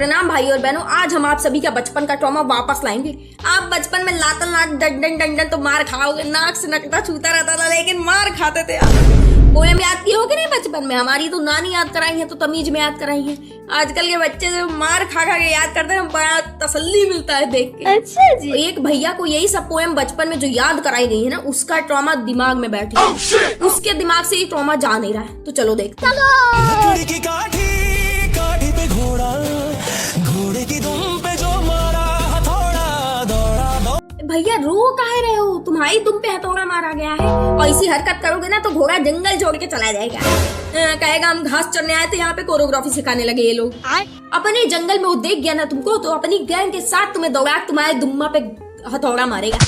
प्रणाम भाई और बहनों, आज हम आप सभी का बचपन का ट्रॉमा वापस लाएंगे। आप बचपन में लातल नाक डंडन डंडन तो मार खाओगे, नाक से नकटा छूता रहता था लेकिन मार खाते थे यार। पोएम याद किए हो कि नहीं बचपन में? हमारी तो नानी याद कराई है, तो तमीज में याद कराई है। आजकल के बच्चे जो मार खा खा के याद करते हैं, बड़ा तसल्ली मिलता है देख के। अच्छा जी। एक भैया को यही सब पोएम बचपन में जो याद कराई गई है ना, उसका ट्रॉमा दिमाग में बैठी है। उसके दिमाग से ये ट्रॉमा जा नहीं रहा है, तो चलो देखते हैं। लकड़ी की काठी पे घोड़ा, घोड़े की दुम पे जो मारा हथौड़ा, दौड़ा दौड़ा। भैया रो काहे रहे हो? तुम्हारी तुम पे हथौड़ा मारा गया है और इसी हरकत करोगे ना तो घोड़ा जंगल छोड़ के चला जाएगा। कहेगा हम घास चरने आए थे, यहाँ पे कोरियोग्राफी सिखाने लगे ये लोग। अपने जंगल में वो देख गया ना तुमको, तो अपनी गैंग के साथ तुम्हें दौड़ा तुम्हारे दुम्मा पे हथौड़ा मारेगा,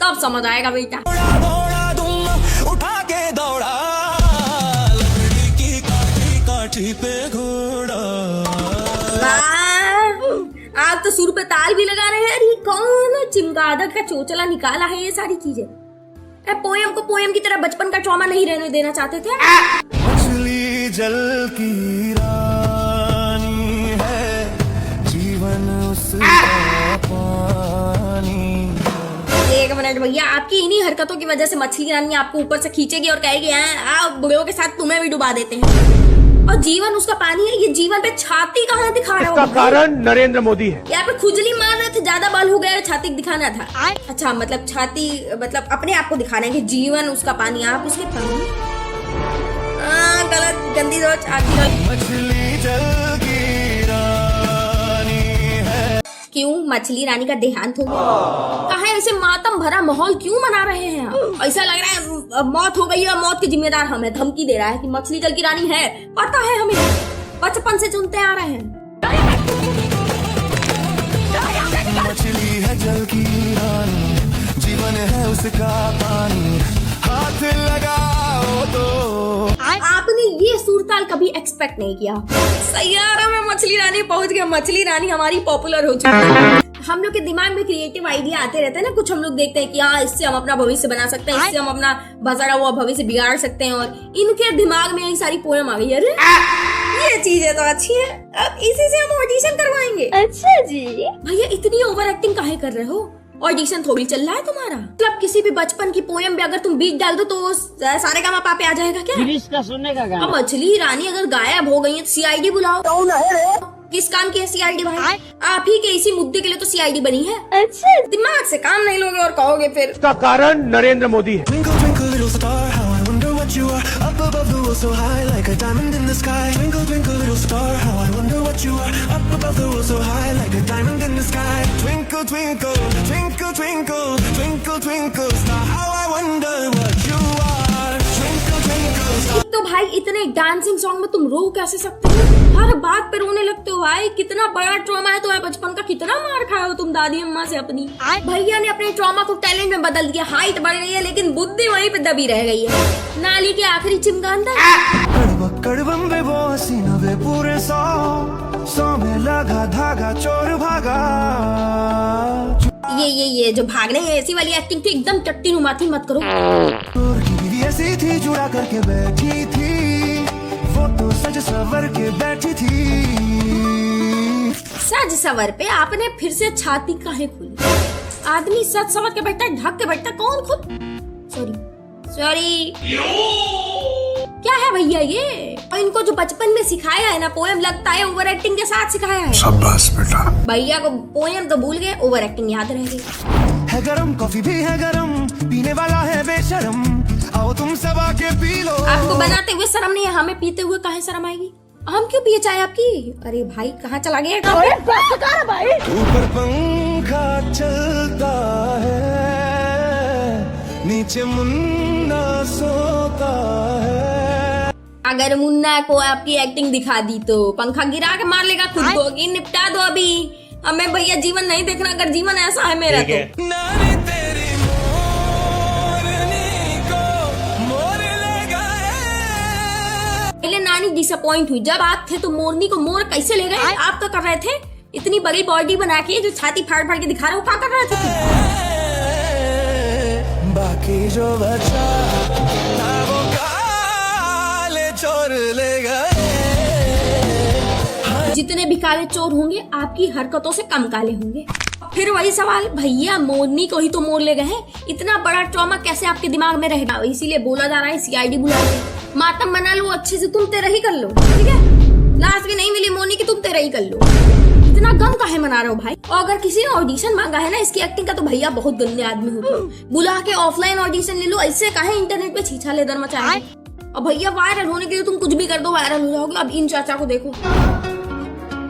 तब समझ आएगा बेटा। दौड़ा दुम उठा के दौड़ा, लकड़ी की काठी पे घोड़ा। आप तो सुर पे ताल भी लगा रहे हैं। अरे कौन चिमगादड़ का चोचला निकाला है ये सारी चीजें? पोएम को पोएम की तरह बचपन का ट्रॉमा नहीं रहने देना चाहते थे। मछली जल की रानी है, जीवन उसका पानी। एक मिनट भैया, आपकी इन्हीं हरकतों की वजह से मछली रानी आपको ऊपर से खींचेगी और कहेगी आप बुढ़ियों के साथ तुम्हें भी डुबा देते हैं। और जीवन उसका पानी है, ये जीवन पे छाती कहाँ दिखा रहा हो? इसका कारण नरेंद्र मोदी है। यहाँ पे खुजली मार रहे थे, ज्यादा बल हो गया, छाती दिखाना था। अच्छा मतलब छाती मतलब अपने आप को दिखाना है कि जीवन उसका पानी, आप उसके पानी। गलत गंदी सोच आपकी। मछली जल की रानी है। क्यों मछली रानी का देहांत हो गया? कहा ऐसे मातम भरा माहौल क्यों मना रहे हैं आप? ऐसा लग रहा है मौत हो गई है, मौत के जिम्मेदार हम हैं। धमकी दे रहा है कि मछली जल की रानी है, पता है हमें, बचपन से सुनते आ रहे हैं। मछली है जल की रानी, जीवन है उसका पानी, हाथ लगाओ तो। आपने ये सुरताल कभी एक्सपेक्ट नहीं किया। सैयारा में मछली रानी पहुंच गया, मछली रानी हमारी पॉपुलर हो चुकी है। हम लोग के दिमाग में क्रिएटिव आइडिया आते रहते हैं ना, कुछ हम लोग देखते हैं कि हाँ इससे हम अपना भविष्य बना सकते हैं, इससे हम अपना बसरा हुआ भविष्य बिगाड़ सकते हैं, और इनके दिमाग में यही सारी पोएम आ गई। अरे ये चीजें तो अच्छी है, अब इसी से हम ऑडिशन करवाएंगे। अच्छा जी। भैया इतनी ओवर एक्टिंग काहे कर रहे हो? ऑडिशन थोड़ी चल रहा है तुम्हारा। मतलब किसी भी बचपन की पोएम पे अगर तुम बीट डाल दो तो सारे काम आप पे आ जाएगा क्या? सुनने का अब मछली रानी अगर गायब हो गई है तो सीआईडी बुलाओ। किस काम की है सीआईडी भाई? आप ही के इसी मुद्दे के लिए तो सीआईडी बनी है। अच्छा। दिमाग से काम नहीं लोगे और कहोगे फिर। इसका कारण नरेंद्र मोदी है। Twinkle twinkle little star, how I wonder what you are, up above the world so high, like a diamond in the sky. Twinkle twinkle little star, how I wonder what you are, up above the world so high, like a diamond in the sky. Twinkle twinkle, twinkle twinkle, twinkle twinkle star, how I wonder what you are. Twinkle twinkle star. तो भाई इतने dancing song में तुम रो कैसे सकते हो? हर बात पे रोने लगते हो भाई। कितना बड़ा ट्रॉमा है तुम्हारे बचपन का, कितना मार खाए हो तुम दादी अम्मा से अपनी। भैया ने अपने ट्रॉमा को टैलेंट में बदल दिया। हाइट बढ़ गई है लेकिन बुद्धि वहीं पे दबी रह गई है। नाली के आखिरी चिमगांदा। कड़बम बे वो हसीना बे पूरे सौ में लगा धागा चोर भागा। ये जो भागने ऐसी वाली एक्टिंग थी, एकदम टट्टी नुमा थी, मत करो। चोर की बीवी ऐसी थी, जुड़ा करके बैठी थी, वो तो सज सवर के बैठी थी। सज सवर पे आपने फिर से छाती काहे खोली? आदमी सज सवर के बैठता है, ढक के बैठता है, कौन खुद? सॉरी क्या है भैया ये? और इनको जो बचपन में सिखाया है ना पोएम, लगता है ओवर एक्टिंग के साथ सिखाया है। शाबाश बेटा। भैया को पोएम तो भूल गए, ओवर एक्टिंग याद रह गई। है गरम कॉफी भी है गरम, पीने वाला है बेशरम, आओ तुम सब आके पी लो। आपको बनाते हुए शर्म नहीं है, हमें पीते हुए काहे शर्म आएगी? हम क्यों पिए चाय आपकी? अरे भाई कहाँ चला गया? भाई ऊपर पंखा चलता है, नीचे मुन्ना सोता है। अगर मुन्ना को आपकी एक्टिंग दिखा दी तो पंखा गिरा के मार लेगा खुद को। कि निपटा दो अभी, हमें भैया जीवन नहीं देखना। अगर जीवन ऐसा है मेरा तो। नानी तेरी मोरनी को मोर ले गए। पहले नानी डिसअपॉइंट हुई, जब आप थे तो मोरनी को मोर कैसे ले गए? आप तो कर रहे थे इतनी बड़ी बॉडी बना के, जो छाती फाड़ फाड़ के दिखा रहे हो, क्या कर रहे थे? बाकी जो बचा था वो काले चोर ले गए। जितने भी काले चोर होंगे आपकी हरकतों से कम काले होंगे। फिर वही सवाल, भैया मोरनी को ही तो मोर ले गए हैं, इतना बड़ा ट्रॉमा कैसे आपके दिमाग में रहेगा? इसीलिए बोला जा रहा है सीआईडी बुला लो, मातम मना लो अच्छे से, तुम तेरा ही कर लो, ठीक है? लास्ट भी नहीं मिली मोरनी की, तुम तेरा ही कर लो। इतना गम काहे मना रहे हो भाई? और अगर किसी ने ऑडिशन मांगा है ना इसकी एक्टिंग का, तो भैया बहुत गंदे आदमी होते हो। बुला के ऑफलाइन ऑडिशन ले लो, ऐसे काहे इंटरनेट पे छीछा लेदर मचाए? और भैया वायरल होने के लिए तुम कुछ भी कर दो, वायरल हो जाओगे। अब इन चाचा को देखो,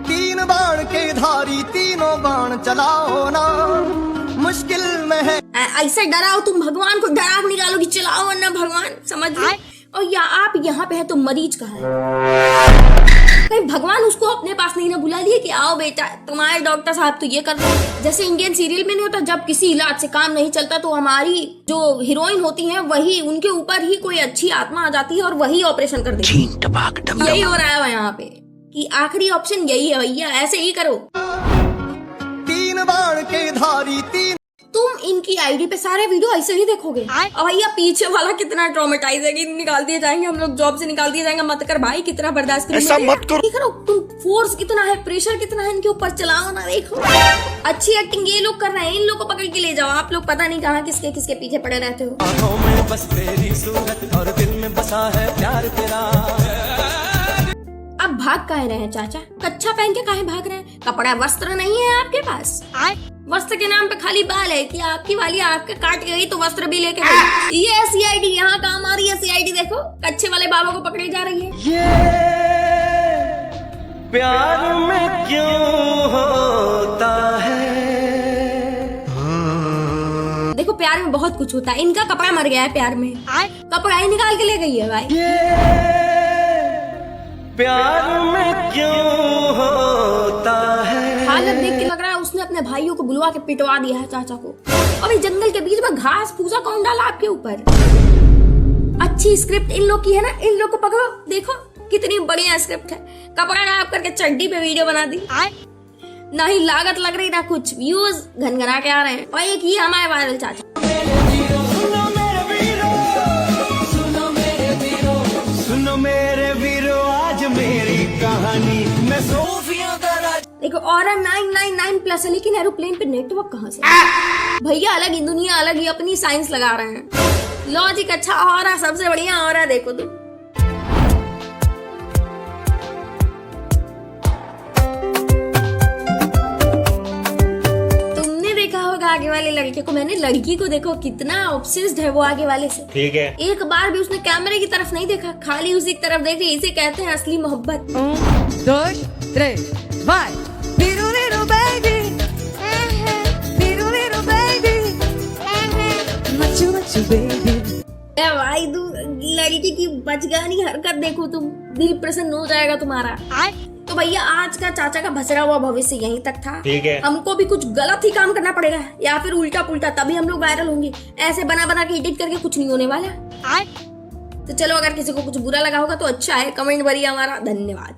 3 बाण के धारी तीनों बाण चलाओ ना, मुश्किल में है। ऐसे डराओ तुम भगवान को, डरा निकालो कि चलाओ वरना भगवान, समझ लो। और या आप यहाँ पे है तो मरीज कहाँ है? कहीं भगवान उसको अपने पास नहीं ना बुला लिए कि आओ बेटा तुम्हारे डॉक्टर साहब तो ये कर रहे हैं। जैसे इंडियन सीरियल में नहीं होता, जब किसी इलाज से काम नहीं चलता तो हमारी जो हीरोइन होती हैं वही, उनके ऊपर ही कोई अच्छी आत्मा आ जाती है और वही ऑपरेशन कर देती है। यही हो रहा है यहाँ पे कि आखिरी ऑप्शन यही है भैया, ऐसे ही करो। 3 बाण के धारी तीन। तुम इनकी आईडी पे सारे वीडियो ऐसे ही देखोगे। और भैया पीछे वाला कितना ट्रॉमेटाइज है कि निकाल दिए जाएंगे, हम लोग जॉब से निकाल दिया जाएंगे, मत कर भाई, कितना बर्दाश्त करोगे? ऐसा मत करो। तुम फोर्स कितना है, प्रेशर कितना है इनके ऊपर, चलाओ ना, देखो। अच्छी एक्टिंग ये लोग कर रहे हैं, इन लोग को पकड़ के ले जाओ। आप लोग पता नहीं कहाँ किसके किसके पीछे पड़े रहते हो। आँखों में बस तेरी सूरत और दिल में बसा है प्यार तेरा। अब भाग काहे रहे हैं चाचा? कच्छा पहन के काहे भाग रहे हैं? कपड़ा वस्त्र नहीं है आपके पास? वस्त्र के नाम पे खाली बाल है कि आपकी वाली आपके काट गई तो वस्त्र भी लेके गई। ये सीआईडी यहाँ काम आ रही है। सीआईडी देखो, कच्चे वाले बाबा को पकड़े जा रही है। ये प्यार में क्यों होता है? देखो प्यार में बहुत कुछ होता है, इनका कपड़ा मर गया है प्यार में, कपड़ा ही निकाल के ले गई है भाई। प्यार में क्यों होता है? हालत देख के लग रहा है उसने अपने भाइयों को बुलवा के पिटवा दिया है चाचा को। अभी जंगल के बीच में घास फूसा कौन डाला आपके ऊपर? अच्छी स्क्रिप्ट इन लोग की है ना, इन लोग को पकड़ो, देखो कितनी बढ़िया स्क्रिप्ट है। कपड़ा डाल करके चड्डी पे वीडियो बना दी, ना ही लागत लग रही ना कुछ, व्यूज घनघना के आ रहे हैं। और एक ये हमारे वायरल चाचा, सुनो मेरे वीरो आज मेरी कहानी मैं सोफिया का देखो और 999+ है, लेकिन एरोप्लेन पे नेटवर्क कहाँ से? भैया अलग ही दुनिया, अलग ही अपनी साइंस लगा रहे हैं। लॉजिक अच्छा और है, सबसे बढ़िया और है। देखो तुम, तुमने देखा होगा आगे वाले लड़के को, मैंने लड़की को देखो कितना ऑब्सेस्ड है वो आगे वाले से। ठीक है, एक बार भी उसने कैमरे की तरफ नहीं देखा, खाली उसी की तरफ देख रही। इसे कहते हैं असली मोहब्बत। 1, 2, 3, vai! Little little baby, little little baby, machu baby. ए भाई तू लड़की की बचगानी हरकत देखो, तुम दिल प्रसन्न हो जाएगा तुम्हारा। तो भैया आज का चाचा का भसरा हुआ भविष्य यहीं तक था। ठीक है, हमको भी कुछ गलत ही काम करना पड़ेगा या फिर उल्टा पुल्टा, तभी हम लोग वायरल होंगे। ऐसे बना बना के एडिट करके कुछ नहीं होने वाला। तो चलो, अगर किसी को कुछ बुरा लगा होगा तो अच्छा है, कमेंट भरिए हमारा। धन्यवाद।